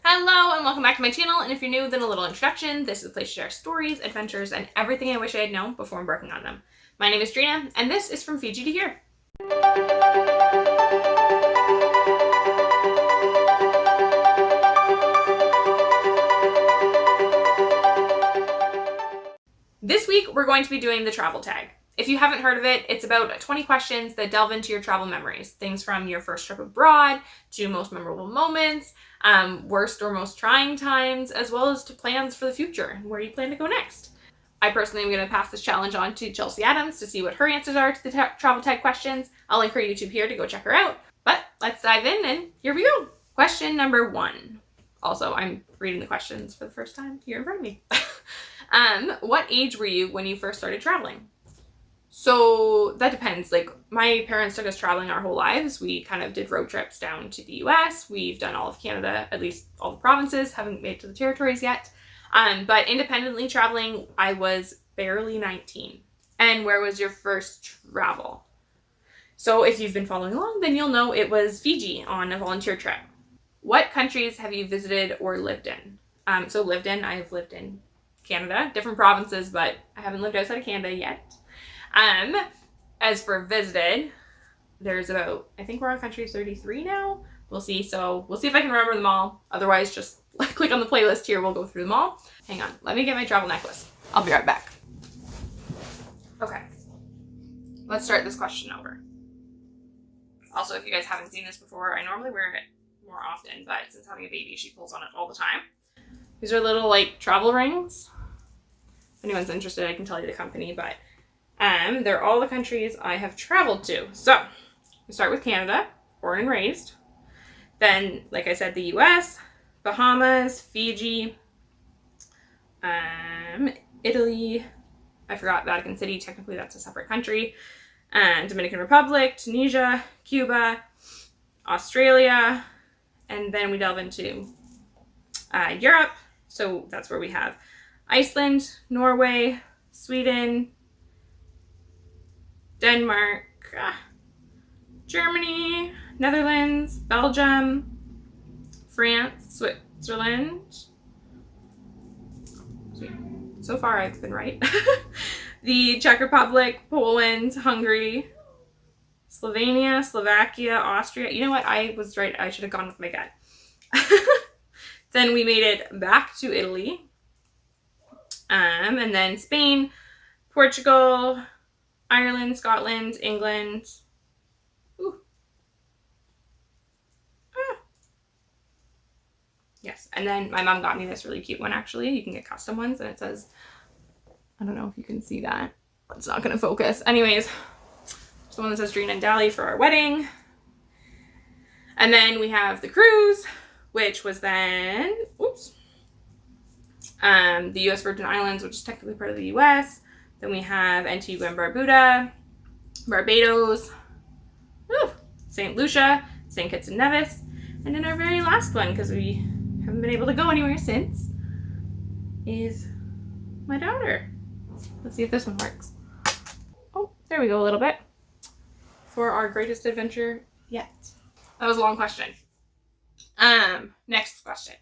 Hello and welcome back to my channel, and if you're new, then a little introduction. This is a place to share stories, adventures, and everything I wish I had known before embarking on them. My name is Drina, and this is From Fiji to Here. This week, we're going to be doing the travel tag. If you haven't heard of it, it's about 20 questions that delve into your travel memories. Things from your first trip abroad to most memorable moments, worst or most trying times, as well as to plans for the future and where you plan to go next. I personally am going to pass this challenge on to Chelsea Addams to see what her answers are to the travel tag questions. I'll link her YouTube here to go check her out. But let's dive in, and here we go. Question number 1. Also, I'm reading the questions for the first time here in front of me. What age were you when you first started traveling? So that depends. Like, my parents took us traveling our whole lives. We kind of did road trips down to the US. We've done all of Canada, at least all the provinces, haven't made it to the territories yet. But independently traveling, I was barely 19. And where was your first travel? So if you've been following along, then you'll know it was Fiji on a volunteer trip. What countries have you visited or lived in? I've lived in Canada, different provinces, but I haven't lived outside of Canada yet. As for visited, there's about, I think we're on country 33 now. We'll see. So we'll see if I can remember them all. Otherwise, just click on the playlist here. We'll go through them all. Hang on. Let me get my travel necklace. I'll be right back. Okay. Let's start this question over. Also, if you guys haven't seen this before, I normally wear it more often, but since having a baby, she pulls on it all the time. These are little, like, travel rings. If anyone's interested, I can tell you the company, but they're all the countries I have traveled to. So, we start with Canada, born and raised. Then, like I said, the US, Bahamas, Fiji, Italy, I forgot Vatican City, technically that's a separate country, Dominican Republic, Tunisia, Cuba, Australia, and then we delve into Europe. So that's where we have Iceland, Norway, Sweden, Denmark, Germany, Netherlands, Belgium, France, Switzerland. So far I've been right. The Czech Republic, Poland, Hungary, Slovenia, Slovakia, Austria. You know what? I was right. I should have gone with my gut. Then we made it back to Italy. And then Spain, Portugal, Ireland, Scotland, England. Ooh. Yes. And then my mom got me this really cute one, actually. You can get custom ones, and it says, I don't know if you can see that. It's not going to focus. Anyways, it's the one that says Drina and Dally for our wedding. And then we have the cruise, which was then, the U.S. Virgin Islands, which is technically part of the U.S. Then we have Antigua and Barbuda, Barbados, St. Lucia, St. Kitts and Nevis, and then our very last one, because we haven't been able to go anywhere since, is my daughter. Let's see if this one works. Oh, there we go a little bit. For our greatest adventure yet. That was a long question. Next question.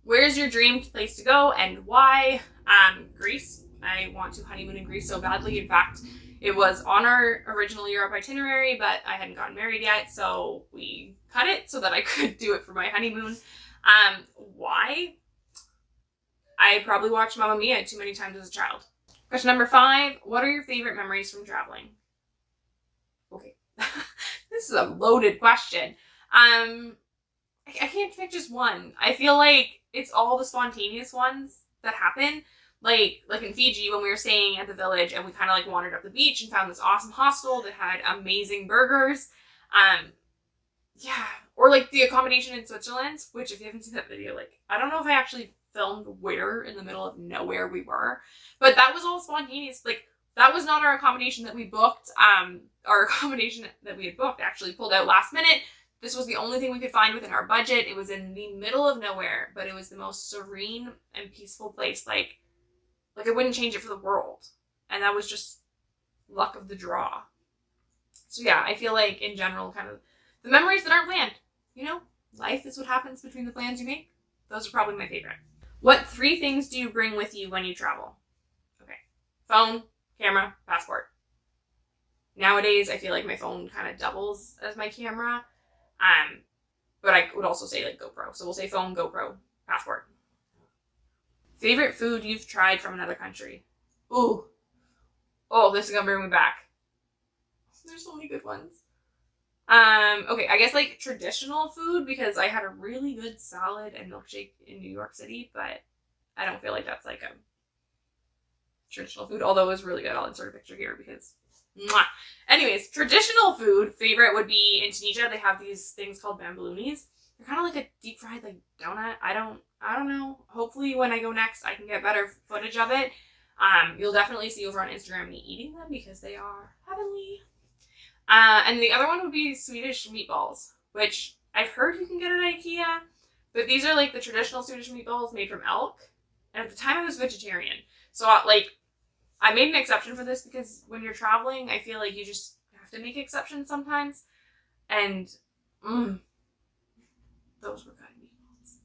Where's your dream place to go and why? Greece. I want to honeymoon in Greece so badly. In fact, it was on our original Europe itinerary, but I hadn't gotten married yet, so we cut it so that I could do it for my honeymoon. Why? I probably watched Mamma Mia too many times as a child. Question number 5. What are your favorite memories from traveling? Okay. This is a loaded question. I can't pick just one. I feel like it's all the spontaneous ones that happen. Like in Fiji, when we were staying at the village and we kind of like wandered up the beach and found this awesome hostel that had amazing burgers. Yeah. Or like the accommodation in Switzerland, which if you haven't seen that video, like, I don't know if I actually filmed where in the middle of nowhere we were, but that was all spontaneous. Like, that was not our accommodation that we booked. Our accommodation that we had booked actually pulled out last minute. This was the only thing we could find within our budget. It was in the middle of nowhere, but it was the most serene and peaceful place. Like I wouldn't change it for the world. And that was just luck of the draw. So yeah, I feel like in general, kind of the memories that aren't planned, you know, life is what happens between the plans you make. those are probably my favorite. What 3 things do you bring with you when you travel? Okay. Phone, camera, passport. Nowadays, I feel like my phone kind of doubles as my camera. But I would also say like GoPro. So we'll say phone, GoPro, passport. Favorite food you've tried from another country? Ooh. Oh, this is gonna bring me back. There's so many good ones. Okay, I guess like traditional food, because I had a really good salad and milkshake in New York City, but I don't feel like that's like a traditional food, although it was really good. I'll insert a picture here because mwah. Anyways, traditional food favorite would be in Tunisia. They have these things called bambaloonies. They're kind of like a deep fried like donut. I don't know. Hopefully when I go next, I can get better footage of it. You'll definitely see over on Instagram me eating them because they are heavenly. And the other one would be Swedish meatballs, which I've heard you can get at IKEA, but these are like the traditional Swedish meatballs made from elk. And at the time I was vegetarian. So I made an exception for this because when you're traveling, I feel like you just have to make exceptions sometimes. And those were good meatballs.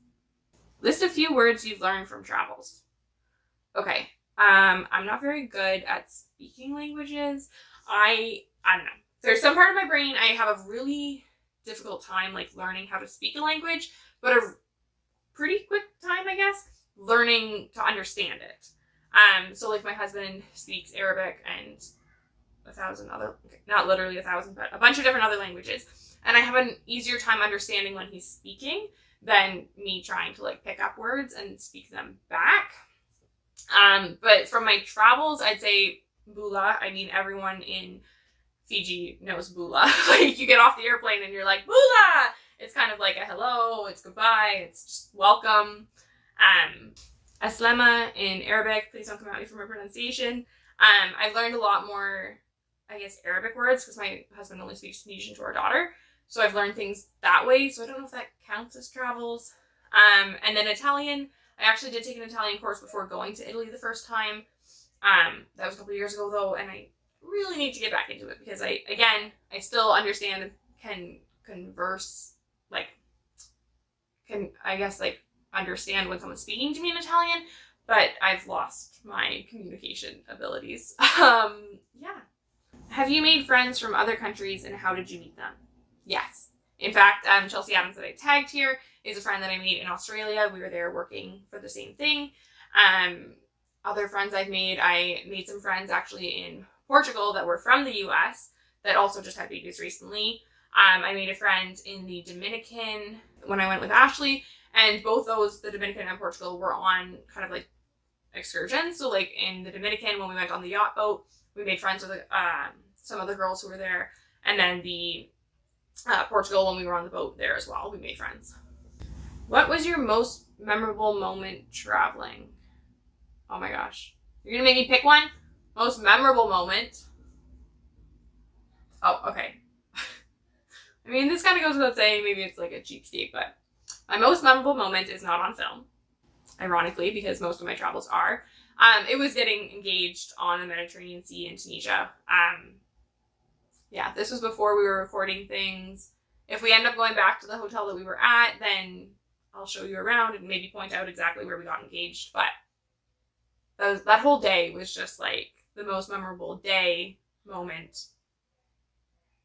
List a few words you've learned from travels. Okay. I'm not very good at speaking languages. I don't know. There's some part of my brain I have a really difficult time like learning how to speak a language, but a pretty quick time, I guess, learning to understand it. So like my husband speaks Arabic and 1,000 other, not literally 1,000, but a bunch of different other languages. And I have an easier time understanding when he's speaking than me trying to like pick up words and speak them back. But from my travels, I'd say Bula. I mean, everyone in Fiji knows Bula. Like you get off the airplane and you're like, Bula! It's kind of like a hello, it's goodbye, it's just welcome. Aslema in Arabic, please don't come at me for my pronunciation. I've learned a lot more, I guess, Arabic words because my husband only speaks Tunisian to our daughter. So I've learned things that way. So I don't know if that counts as travels. And then Italian. I actually did take an Italian course before going to Italy the first time. That was a couple of years ago though, and I really need to get back into it because I still understand and can converse, understand when someone's speaking to me in Italian, but I've lost my communication abilities. Yeah. Have you made friends from other countries and how did you meet them? Yes. In fact, Chelsea Addams that I tagged here is a friend that I made in Australia. We were there working for the same thing. Other friends I made some friends actually in Portugal that were from the US that also just had babies recently. I made a friend in the Dominican when I went with Ashley, and both those, the Dominican and Portugal, were on kind of like excursions. So like in the Dominican, when we went on the yacht boat, we made friends with some other girls who were there. And then the Portugal, when we were on the boat there as well, we made friends. What was your most memorable moment traveling? Oh my gosh. You're gonna make me pick one? Most memorable moment. Oh, okay. I mean, this kind of goes without saying, maybe it's like a cheapskate, but my most memorable moment is not on film, ironically, because most of my travels are. It was getting engaged on the Mediterranean Sea in Tunisia. Yeah, this was before we were recording things. If we end up going back to the hotel that we were at, then I'll show you around and maybe point out exactly where we got engaged. But that whole day was just like the most memorable moment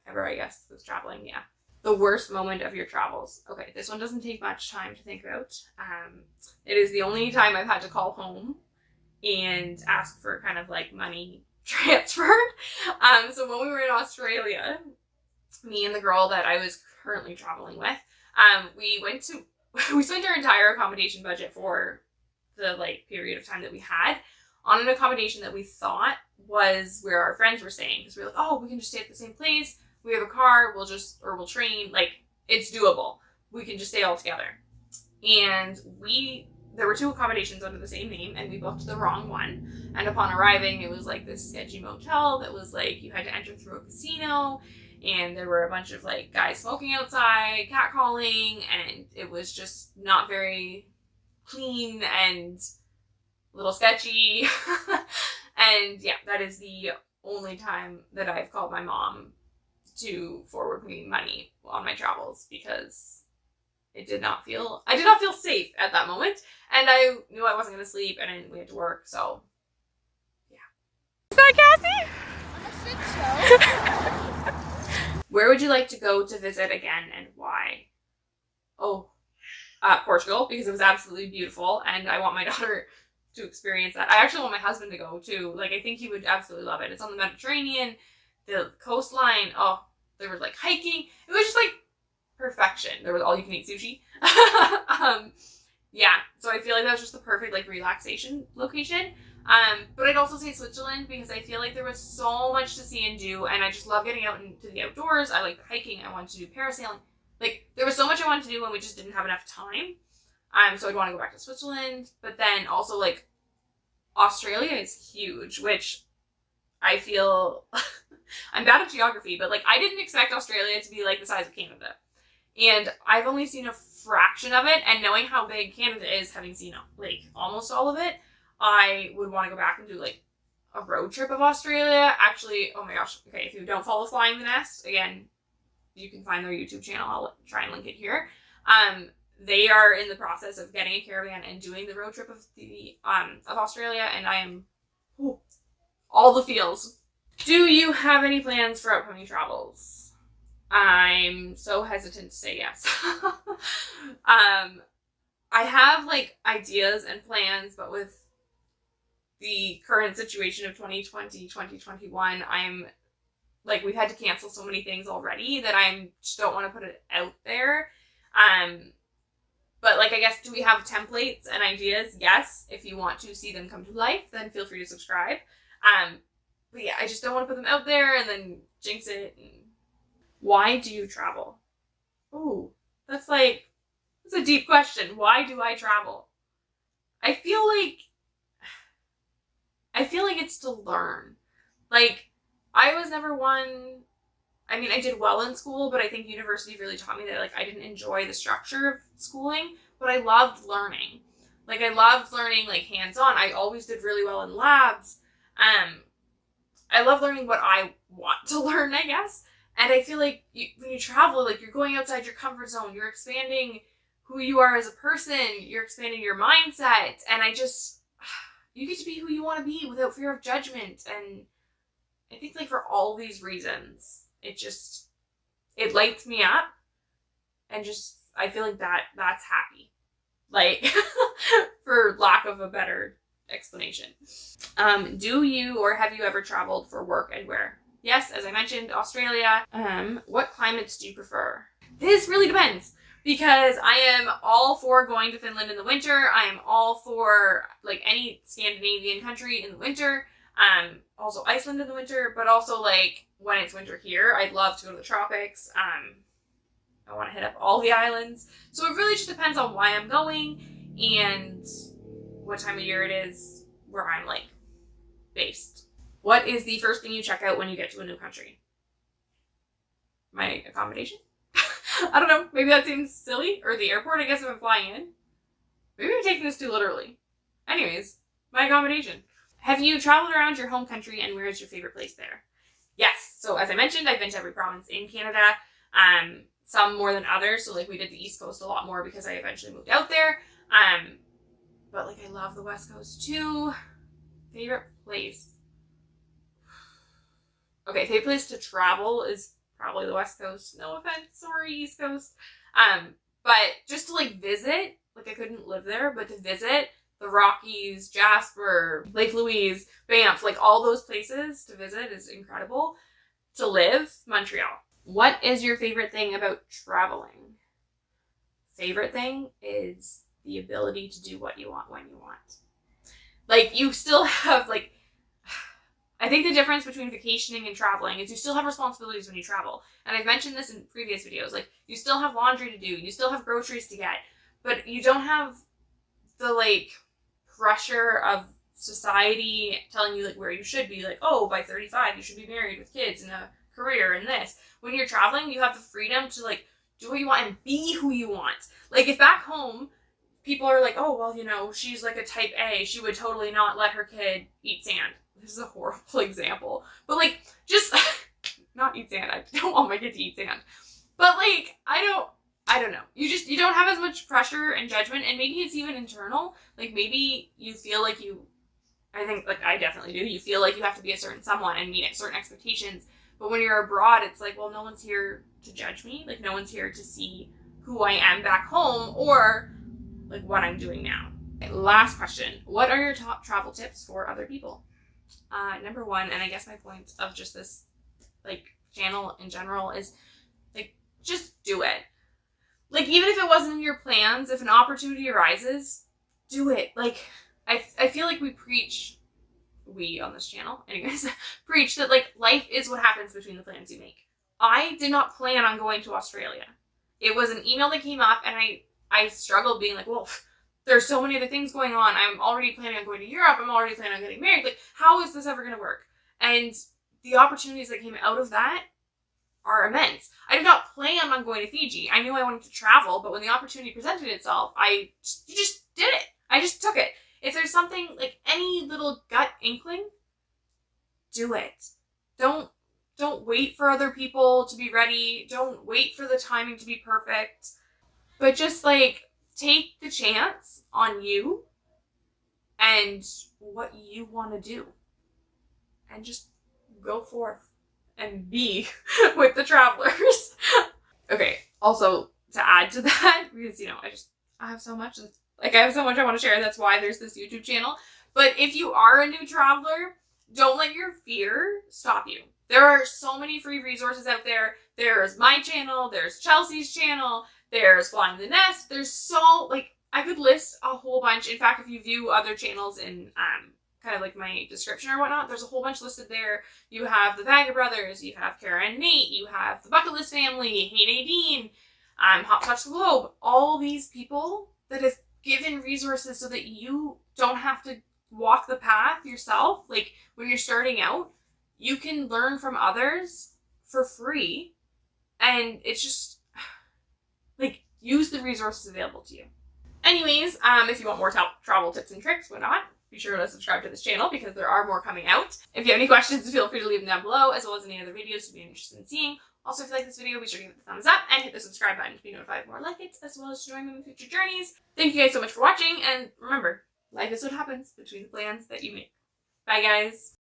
ever, I guess, was traveling. Yeah. The worst moment of your travels. Okay, this one doesn't take much time to think about. It is the only time I've had to call home and ask for kind of like money transfer. So when we were in Australia, me and the girl that I was currently traveling with, we spent our entire accommodation budget for the like period of time that we had on an accommodation that we thought was where our friends were staying, because we were like, oh, we can just stay at the same place. We have a car, we'll train, like it's doable. We can just stay all together. And there were 2 accommodations under the same name, and we booked the wrong one. And upon arriving, it was like this sketchy motel that was like, you had to enter through a casino, and there were a bunch of like guys smoking outside, catcalling, and it was just not very clean and a little sketchy. And yeah, that is the only time that I've called my mom to forward me money on my travels, because I did not feel safe at that moment. And I knew I wasn't going to sleep, and we had to work, so yeah. Is that Cassie? Where would you like to go to visit again, and why? Oh, Portugal, because it was absolutely beautiful, and I want my daughter to experience that. I actually want my husband to go too. Like, I think he would absolutely love it. It's on the Mediterranean, the coastline. Oh, there was like hiking. It was just like perfection. There was all you can eat sushi. Yeah, so I feel like that was just the perfect like relaxation location. But I'd also say Switzerland, because I feel like there was so much to see and do, and I just love getting out into the outdoors. I like the hiking. I wanted to do parasailing. Like, there was so much I wanted to do, and we just didn't have enough time. So I'd want to go back to Switzerland, but then also like Australia is huge, which I feel I'm bad at geography, but like I didn't expect Australia to be like the size of Canada. And I've only seen a fraction of it, and knowing how big Canada is, having seen like almost all of it, I would want to go back and do like a road trip of Australia. Actually, oh my gosh, okay, if you don't follow Flying the Nest, again, you can find their YouTube channel. I'll try and link it here. They are in the process of getting a caravan and doing the road trip of Australia, and I am all the feels. Do you have any plans for upcoming travels? I'm so hesitant to say yes. I have like ideas and plans, but with the current situation of 2020, 2021, I'm like, we've had to cancel so many things already that I just don't want to put it out there. But like, I guess, do we have templates and ideas? Yes. If you want to see them come to life, then feel free to subscribe. But yeah, I just don't want to put them out there and then jinx it. Why do you travel? Ooh, that's a deep question. Why do I travel? I feel like it's to learn. Like, I was never one, I mean, I did well in school, but I think university really taught me that like I didn't enjoy the structure of schooling, but I loved learning. Like, I loved learning like hands-on. I always did really well in labs. I love learning what I want to learn, I guess. And I feel like when you travel, like, you're going outside your comfort zone. You're expanding who you are as a person. You're expanding your mindset. And you get to be who you want to be without fear of judgment. And I think like for all these reasons, it lights me up. And just, I feel like that's happy. Like, for lack of a better explanation. Do you or have you ever traveled for work, and where? Yes, as I mentioned, Australia. What climates do you prefer? This really depends, because I am all for going to Finland in the winter. I am all for like any Scandinavian country in the winter. Also Iceland in the winter, but also like when it's winter here, I'd love to go to the tropics. I want to hit up all the islands. So it really just depends on why I'm going and what time of year it is where I'm like based. What is the first thing you check out when you get to a new country? My accommodation? I don't know. Maybe that seems silly. Or the airport, I guess, if I'm flying in. Maybe I'm taking this too literally. Anyways, my accommodation. Have you traveled around your home country, and where is your favorite place there? Yes. So as I mentioned, I've been to every province in Canada. Some more than others. So like we did the East Coast a lot more because I eventually moved out there. But like I love the West Coast too. Favorite place. Okay, favorite place to travel is probably the West Coast. No offense, sorry, East Coast. But just to like visit, like I couldn't live there, but to visit the Rockies, Jasper, Lake Louise, Banff, like all those places to visit is incredible. To live, Montreal. What is your favorite thing about traveling? Favorite thing is the ability to do what you want when you want. Like, you still have, like, I think the difference between vacationing and traveling is you still have responsibilities when you travel. And I've mentioned this in previous videos. Like, you still have laundry to do. You still have groceries to get. But you don't have the, like, pressure of society telling you, like, where you should be. Like, oh, by 35, you should be married with kids and a career and this. When you're traveling, you have the freedom to, like, do what you want and be who you want. Like, if back home, people are like, oh, well, you know, she's like a type A. She would totally not let her kid eat sand. This is a horrible example. But, like, just not eat sand. I don't want my kid to eat sand. But, like, I I don't know. You don't have as much pressure and judgment, and maybe it's even internal. Like maybe you feel like I think, like, I definitely do. You feel like you have to be a certain someone and meet certain expectations. But when you're abroad, it's like, well, no one's here to judge me. Like, no one's here to see who I am back home or, like, what I'm doing now. Okay, last question. What are your top travel tips for other people? Number one, and I guess my point of just this, like, channel in general is, like, just do it. Like, even if it wasn't in your plans, if an opportunity arises, do it. Like, I feel like we on this channel, anyways, preach that, like, life is what happens between the plans you make. I did not plan on going to Australia. It was an email that came up, and I struggled being like, well, there's so many other things going on. I'm already planning on going to Europe. I'm already planning on getting married. Like, how is this ever going to work? And the opportunities that came out of that are immense. I did not plan on going to Fiji. I knew I wanted to travel, but when the opportunity presented itself, you just did it. I just took it. If there's something, like, any little gut inkling, do it. Don't wait for other people to be ready. Don't wait for the timing to be perfect. But just, like, take the chance on you and what you want to do. And just go forth and be with the travelers. Okay, also, to add to that, because, I have so much I want to share. That's why there's this YouTube channel. But if you are a new traveler, don't let your fear stop you. There are so many free resources out there. There's my channel, there's Chelsea's channel, there's Flying the Nest. There's I could list a whole bunch. In fact, if you view other channels in kind of like my description or whatnot, there's a whole bunch listed there. You have the Vega Brothers, you have Kara and Nate, you have the Bucket List family, Hey Nadine, Hopscotch the Globe. All these people that have given resources so that you don't have to walk the path yourself. Like, when you're starting out, you can learn from others for free, and it's just, like, use the resources available to you. Anyways, if you want more travel tips and tricks, whatnot, be sure to subscribe to this channel because there are more coming out. If you have any questions, feel free to leave them down below, as well as any other videos you'd be interested in seeing. Also, if you like this video, be sure to give it a thumbs up and hit the subscribe button to be notified of more like it, as well as to join me in future journeys. Thank you guys so much for watching, and remember, life is what happens between the plans that you make. Bye, guys.